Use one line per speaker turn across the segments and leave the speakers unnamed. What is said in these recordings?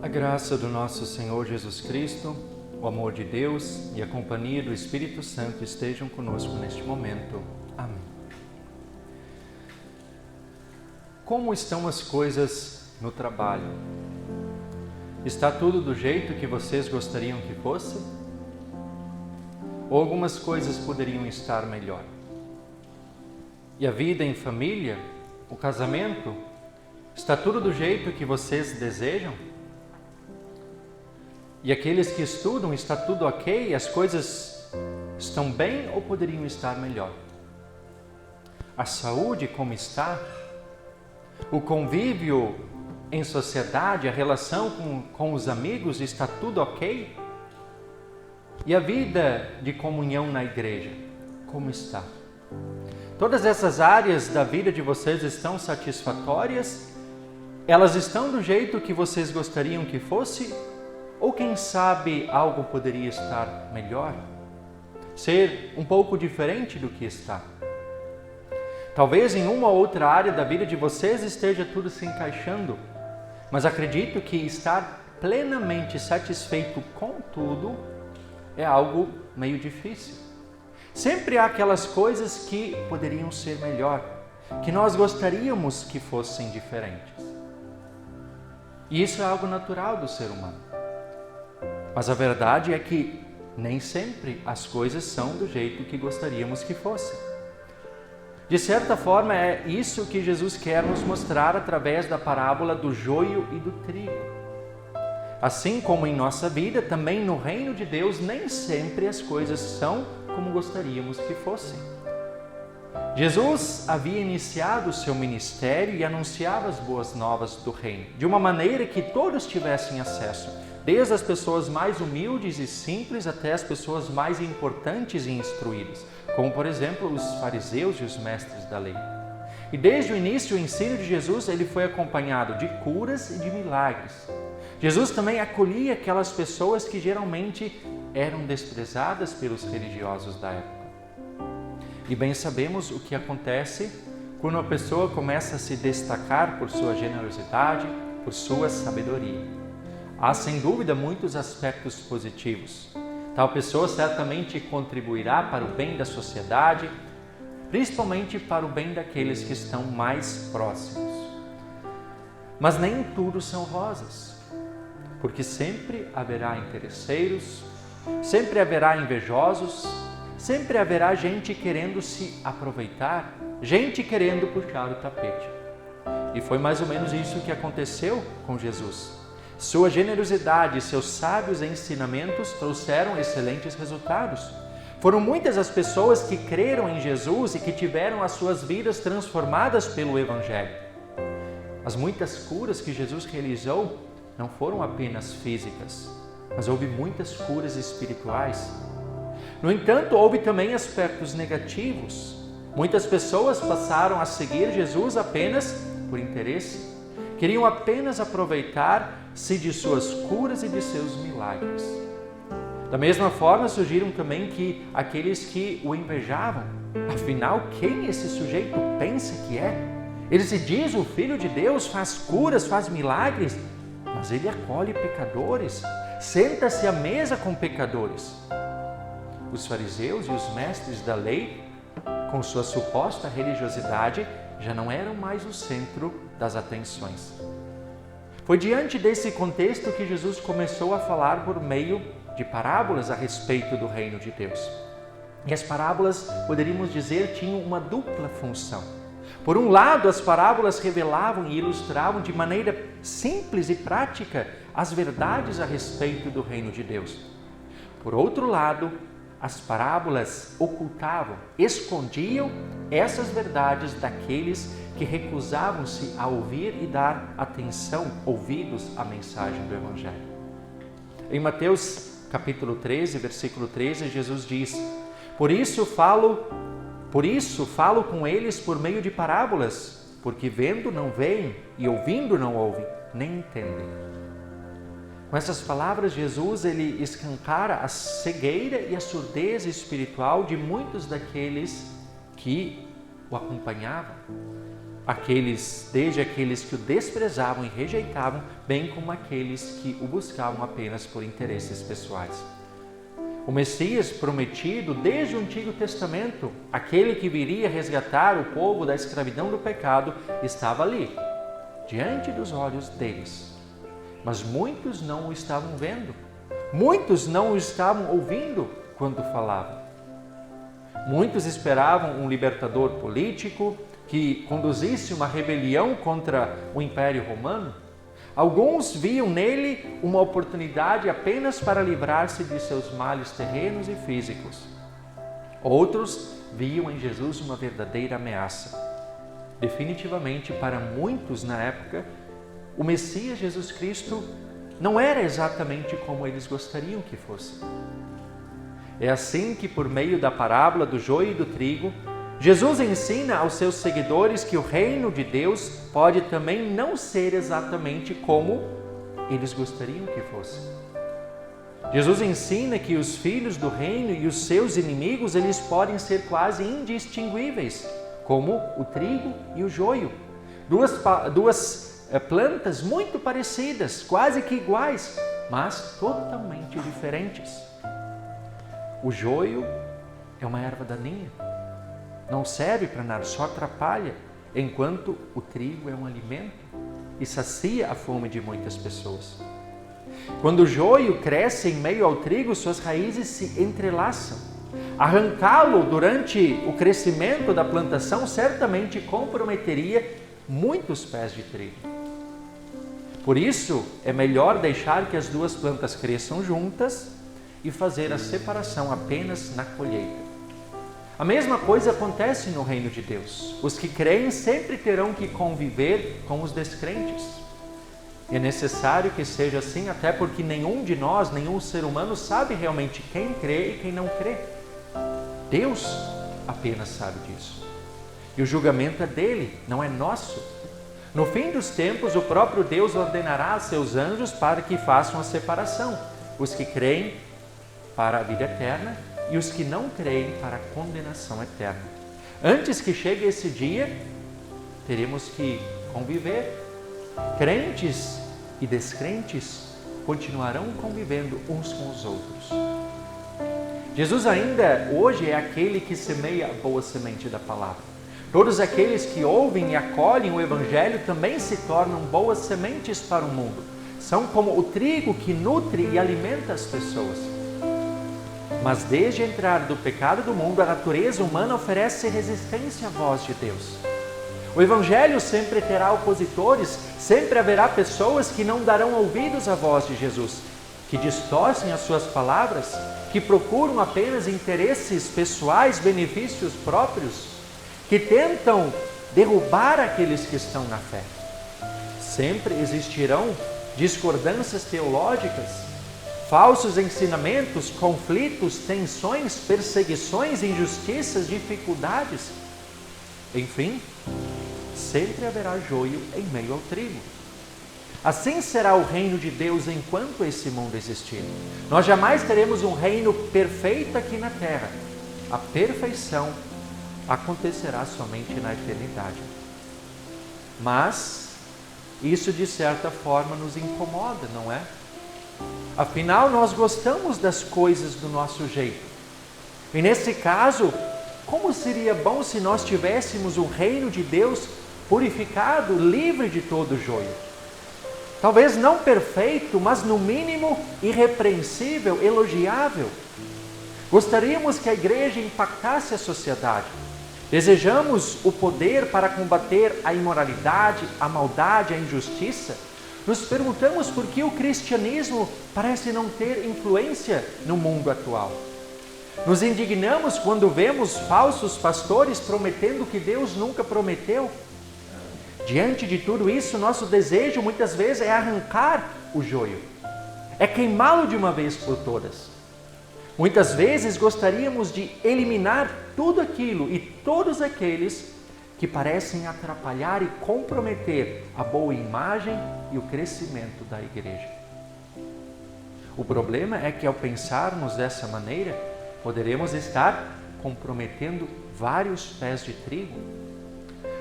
A graça do nosso Senhor Jesus Cristo, o amor de Deus e a companhia do Espírito Santo estejam conosco neste momento. Amém. Como estão as coisas no trabalho? Está tudo do jeito que vocês gostariam que fosse? Ou algumas coisas poderiam estar melhor? E a vida em família, o casamento, está tudo do jeito que vocês desejam? E aqueles que estudam, está tudo ok? As coisas estão bem ou poderiam estar melhor? A saúde como está? O convívio em sociedade, a relação com os amigos, está tudo ok? E a vida de comunhão na igreja, como está? Todas essas áreas da vida de vocês estão satisfatórias? Elas estão do jeito que vocês gostariam que fosse? Ou quem sabe algo poderia estar melhor? Ser um pouco diferente do que está? Talvez em uma ou outra área da vida de vocês esteja tudo se encaixando, mas acredito que estar plenamente satisfeito com tudo é algo meio difícil. Sempre há aquelas coisas que poderiam ser melhor, que nós gostaríamos que fossem diferentes. E isso é algo natural do ser humano. Mas a verdade é que nem sempre as coisas são do jeito que gostaríamos que fossem. De certa forma, é isso que Jesus quer nos mostrar através da parábola do joio e do trigo. Assim como em nossa vida, também no reino de Deus, nem sempre as coisas são como gostaríamos que fossem. Jesus havia iniciado o seu ministério e anunciava as boas novas do reino, de uma maneira que todos tivessem acesso, desde as pessoas mais humildes e simples até as pessoas mais importantes e instruídas, como por exemplo os fariseus e os mestres da lei. E desde o início o ensino de Jesus ele foi acompanhado de curas e de milagres. Jesus também acolhia aquelas pessoas que geralmente eram desprezadas pelos religiosos da época. E bem sabemos o que acontece quando uma pessoa começa a se destacar por sua generosidade, por sua sabedoria. Há sem dúvida muitos aspectos positivos. Tal pessoa certamente contribuirá para o bem da sociedade, principalmente para o bem daqueles que estão mais próximos. Mas nem tudo são rosas, porque sempre haverá interesseiros, sempre haverá invejosos, sempre haverá gente querendo se aproveitar, gente querendo puxar o tapete. E foi mais ou menos isso que aconteceu com Jesus. Sua generosidade e seus sábios ensinamentos trouxeram excelentes resultados. Foram muitas as pessoas que creram em Jesus e que tiveram as suas vidas transformadas pelo Evangelho. As muitas curas que Jesus realizou não foram apenas físicas, mas houve muitas curas espirituais. No entanto, houve também aspectos negativos. Muitas pessoas passaram a seguir Jesus apenas por interesse. Queriam apenas aproveitar-se de suas curas e de seus milagres. Da mesma forma, surgiram também aqueles que o invejavam. Afinal, quem esse sujeito pensa que é? Ele se diz o Filho de Deus, faz curas, faz milagres, mas ele acolhe pecadores, senta-se à mesa com pecadores. Os fariseus e os mestres da lei, com sua suposta religiosidade, já não eram mais o centro das atenções. Foi diante desse contexto que Jesus começou a falar por meio de parábolas a respeito do reino de Deus. E as parábolas, poderíamos dizer, tinham uma dupla função. Por um lado, as parábolas revelavam e ilustravam de maneira simples e prática as verdades a respeito do reino de Deus. Por outro lado, as parábolas ocultavam, escondiam essas verdades daqueles que recusavam-se a ouvir e dar atenção, ouvidos à mensagem do Evangelho. Em Mateus capítulo 13, versículo 13, Jesus diz: Por isso falo com eles por meio de parábolas, porque vendo não veem e ouvindo não ouvem, nem entendem. Com essas palavras, Jesus ele escancara a cegueira e a surdez espiritual de muitos daqueles que o acompanhavam. desde aqueles que o desprezavam e rejeitavam, bem como aqueles que o buscavam apenas por interesses pessoais. O Messias prometido desde o Antigo Testamento, aquele que viria resgatar o povo da escravidão do pecado, estava ali, diante dos olhos deles. Mas muitos não o estavam vendo, muitos não o estavam ouvindo quando falava. Muitos esperavam um libertador político que conduzisse uma rebelião contra o Império Romano. Alguns viam nele uma oportunidade apenas para livrar-se de seus males terrenos e físicos. Outros viam em Jesus uma verdadeira ameaça. Definitivamente, para muitos na época, o Messias Jesus Cristo não era exatamente como eles gostariam que fosse. É assim que, por meio da parábola do joio e do trigo, Jesus ensina aos seus seguidores que o reino de Deus pode também não ser exatamente como eles gostariam que fosse. Jesus ensina que os filhos do reino e os seus inimigos, eles podem ser quase indistinguíveis, como o trigo e o joio. Duas plantas muito parecidas, quase que iguais, mas totalmente diferentes. O joio é uma erva daninha. Não serve para nada, só atrapalha, enquanto o trigo é um alimento e sacia a fome de muitas pessoas. Quando o joio cresce em meio ao trigo, suas raízes se entrelaçam. Arrancá-lo durante o crescimento da plantação certamente comprometeria muitos pés de trigo. Por isso, é melhor deixar que as duas plantas cresçam juntas e fazer a separação apenas na colheita. A mesma coisa acontece no reino de Deus. Os que creem sempre terão que conviver com os descrentes. É necessário que seja assim, até porque nenhum de nós, nenhum ser humano sabe realmente quem crê e quem não crê. Deus apenas sabe disso. E o julgamento é dele, não é nosso. No fim dos tempos, o próprio Deus ordenará a seus anjos para que façam a separação. Os que creem para a vida eterna e os que não creem para a condenação eterna. Antes que chegue esse dia, teremos que conviver. Crentes e descrentes continuarão convivendo uns com os outros. Jesus ainda hoje é aquele que semeia a boa semente da palavra. Todos aqueles que ouvem e acolhem o Evangelho também se tornam boas sementes para o mundo. São como o trigo que nutre e alimenta as pessoas. Mas desde a entrada do pecado do mundo, a natureza humana oferece resistência à voz de Deus. O Evangelho sempre terá opositores, sempre haverá pessoas que não darão ouvidos à voz de Jesus, que distorcem as suas palavras, que procuram apenas interesses pessoais, benefícios próprios, que tentam derrubar aqueles que estão na fé. Sempre existirão discordâncias teológicas, falsos ensinamentos, conflitos, tensões, perseguições, injustiças, dificuldades. Enfim, sempre haverá joio em meio ao trigo. Assim será o reino de Deus enquanto esse mundo existir. Nós jamais teremos um reino perfeito aqui na terra. A perfeição acontecerá somente na eternidade. Mas isso de certa forma nos incomoda, não é? Afinal, nós gostamos das coisas do nosso jeito. E nesse caso, como seria bom se nós tivéssemos o reino de Deus purificado, livre de todo joio? Talvez não perfeito, mas no mínimo irrepreensível, elogiável. Gostaríamos que a igreja impactasse a sociedade. Desejamos o poder para combater a imoralidade, a maldade, a injustiça. Nos perguntamos por que o cristianismo parece não ter influência no mundo atual. Nos indignamos quando vemos falsos pastores prometendo o que Deus nunca prometeu. Diante de tudo isso, nosso desejo muitas vezes é arrancar o joio, é queimá-lo de uma vez por todas. Muitas vezes gostaríamos de eliminar tudo aquilo e todos aqueles que parecem atrapalhar e comprometer a boa imagem e o crescimento da igreja. O problema é que ao pensarmos dessa maneira, poderemos estar comprometendo vários pés de trigo.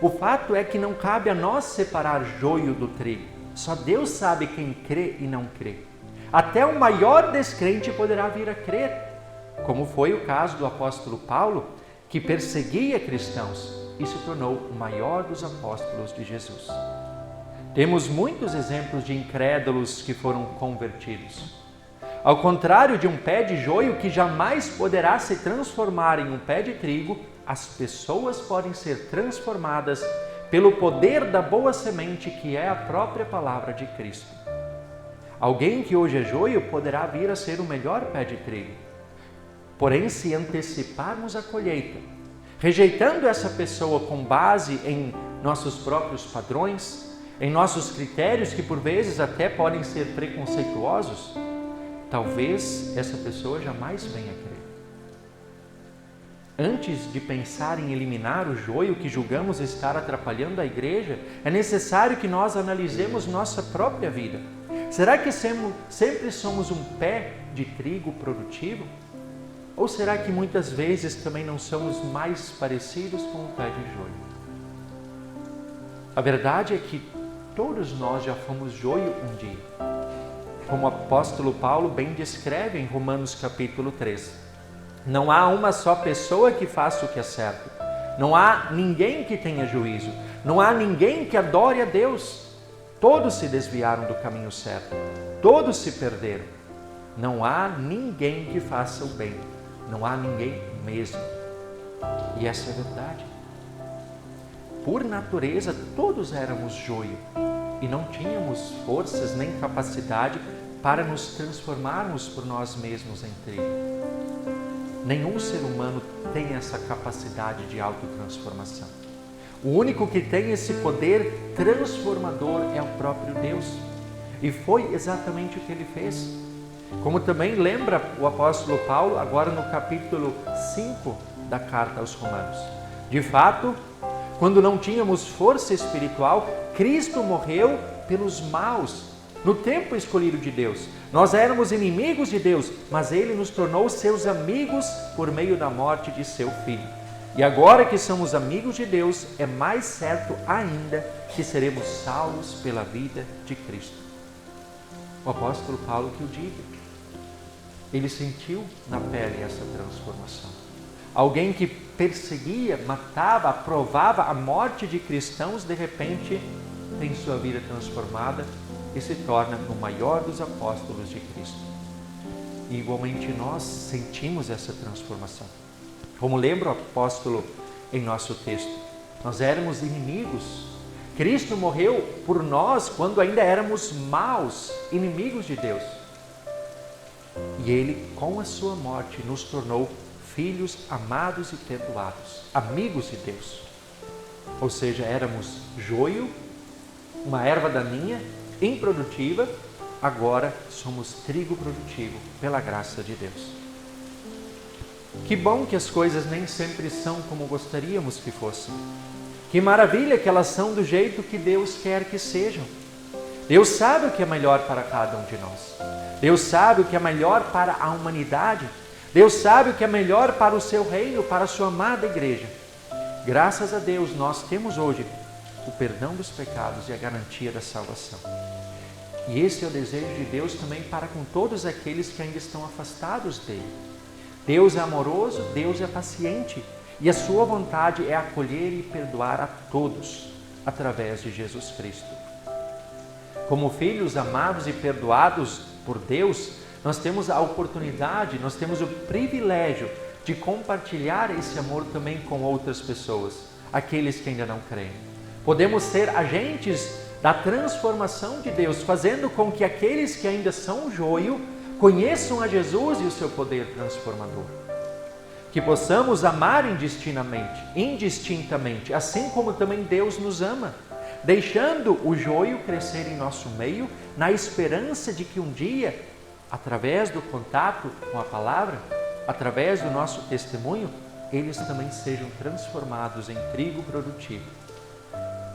O fato é que não cabe a nós separar joio do trigo. Só Deus sabe quem crê e não crê. Até o maior descrente poderá vir a crer, como foi o caso do apóstolo Paulo, que perseguia cristãos e se tornou o maior dos apóstolos de Jesus. Temos muitos exemplos de incrédulos que foram convertidos. Ao contrário de um pé de joio que jamais poderá se transformar em um pé de trigo, as pessoas podem ser transformadas pelo poder da boa semente que é a própria palavra de Cristo. Alguém que hoje é joio poderá vir a ser o melhor pé de trigo. Porém, se anteciparmos a colheita, rejeitando essa pessoa com base em nossos próprios padrões, em nossos critérios que por vezes até podem ser preconceituosos, talvez essa pessoa jamais venha a crer. Antes de pensar em eliminar o joio que julgamos estar atrapalhando a igreja, é necessário que nós analisemos nossa própria vida. Será que sempre somos um pé de trigo produtivo? Ou será que muitas vezes também não somos mais parecidos com um pé de joio? A verdade é que todos nós já fomos joio um dia. Como o apóstolo Paulo bem descreve em Romanos capítulo 13. Não há uma só pessoa que faça o que é certo. Não há ninguém que tenha juízo. Não há ninguém que adore a Deus. Todos se desviaram do caminho certo. Todos se perderam. Não há ninguém que faça o bem. Não há ninguém mesmo. E essa é a verdade. Por natureza, todos éramos joio. E não tínhamos forças nem capacidade para nos transformarmos por nós mesmos em trigo. Nenhum ser humano tem essa capacidade de autotransformação. O único que tem esse poder transformador é o próprio Deus. E foi exatamente o que ele fez. Como também lembra o apóstolo Paulo, agora no capítulo 5 da carta aos Romanos. De fato, quando não tínhamos força espiritual, Cristo morreu pelos maus. No tempo escolhido de Deus, nós éramos inimigos de Deus, mas Ele nos tornou seus amigos por meio da morte de seu Filho. E agora que somos amigos de Deus, é mais certo ainda que seremos salvos pela vida de Cristo. O apóstolo Paulo que o diga. Ele sentiu na pele essa transformação. Alguém que perseguia, matava, aprovava a morte de cristãos, de repente tem sua vida transformada e se torna o maior dos apóstolos de Cristo. E igualmente nós sentimos essa transformação. Como lembra o apóstolo em nosso texto, nós éramos inimigos. Cristo morreu por nós quando ainda éramos maus, inimigos de Deus. E Ele, com a sua morte, nos tornou filhos amados e perdoados, amigos de Deus. Ou seja, éramos joio, uma erva daninha, improdutiva, agora somos trigo produtivo pela graça de Deus. Que bom que as coisas nem sempre são como gostaríamos que fossem. Que maravilha que elas são do jeito que Deus quer que sejam. Deus sabe o que é melhor para cada um de nós. Deus sabe o que é melhor para a humanidade. Deus sabe o que é melhor para o seu reino, para a sua amada igreja. Graças a Deus nós temos hoje o perdão dos pecados e a garantia da salvação. E esse é o desejo de Deus também para com todos aqueles que ainda estão afastados dele. Deus é amoroso, Deus é paciente e a sua vontade é acolher e perdoar a todos através de Jesus Cristo. Como filhos amados e perdoados por Deus, nós temos a oportunidade, nós temos o privilégio de compartilhar esse amor também com outras pessoas, aqueles que ainda não creem. Podemos ser agentes da transformação de Deus, fazendo com que aqueles que ainda são joio conheçam a Jesus e o seu poder transformador. Que possamos amar indistintamente, assim como também Deus nos ama, deixando o joio crescer em nosso meio, na esperança de que um dia, através do contato com a palavra, através do nosso testemunho, eles também sejam transformados em trigo produtivo.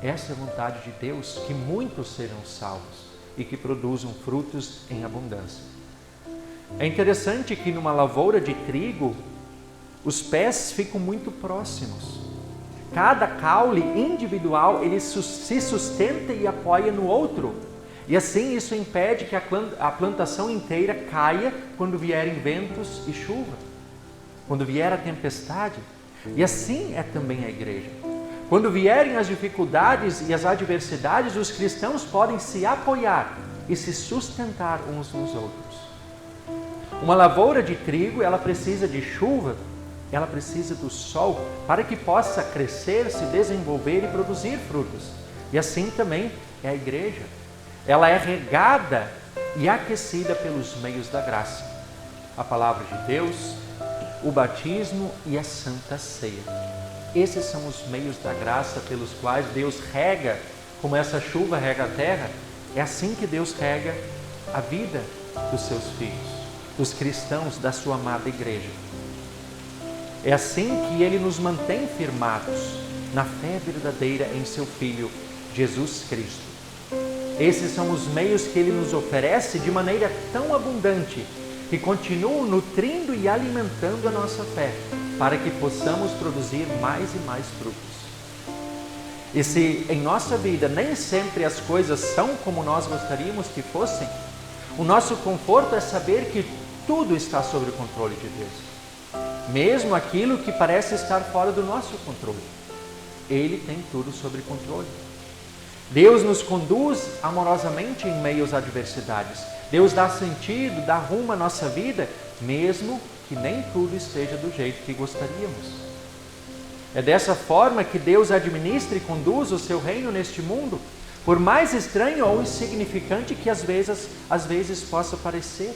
Essa é a vontade de Deus, que muitos sejam salvos e que produzam frutos em abundância. É interessante que numa lavoura de trigo, os pés ficam muito próximos. Cada caule individual, ele se sustenta e apoia no outro. E assim isso impede que a plantação inteira caia quando vierem ventos e chuva, quando vier a tempestade. E assim é também a igreja. Quando vierem as dificuldades e as adversidades, os cristãos podem se apoiar e se sustentar uns nos outros. Uma lavoura de trigo, ela precisa de chuva, ela precisa do sol para que possa crescer, se desenvolver e produzir frutos. E assim também é a igreja. Ela é regada e aquecida pelos meios da graça. A palavra de Deus, o batismo e a Santa Ceia. Esses são os meios da graça pelos quais Deus rega, como essa chuva rega a terra. É assim que Deus rega a vida dos seus filhos, dos cristãos da sua amada igreja. É assim que Ele nos mantém firmados na fé verdadeira em seu Filho, Jesus Cristo. Esses são os meios que Ele nos oferece de maneira tão abundante que continuam nutrindo e alimentando a nossa fé, para que possamos produzir mais e mais frutos. E se em nossa vida nem sempre as coisas são como nós gostaríamos que fossem, o nosso conforto é saber que tudo está sob o controle de Deus. Mesmo aquilo que parece estar fora do nosso controle, Ele tem tudo sob controle. Deus nos conduz amorosamente em meio às adversidades. Deus dá sentido, dá rumo à nossa vida, mesmo que nem tudo esteja do jeito que gostaríamos. É dessa forma que Deus administra e conduz o seu reino neste mundo, por mais estranho ou insignificante que às vezes possa parecer.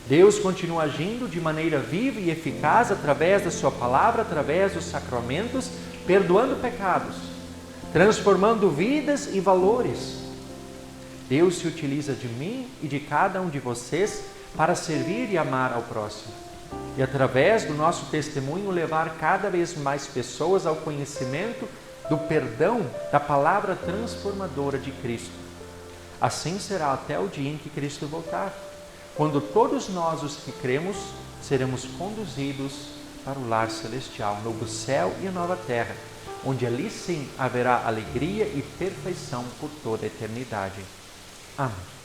Deus continua agindo de maneira viva e eficaz através da sua palavra, através dos sacramentos, perdoando pecados, transformando vidas e valores. Deus se utiliza de mim e de cada um de vocês para servir e amar ao próximo. E através do nosso testemunho levar cada vez mais pessoas ao conhecimento do perdão, da palavra transformadora de Cristo. Assim será até o dia em que Cristo voltar, quando todos nós, os que cremos, seremos conduzidos para o lar celestial, novo céu e a nova terra, onde ali sim haverá alegria e perfeição por toda a eternidade. Amém.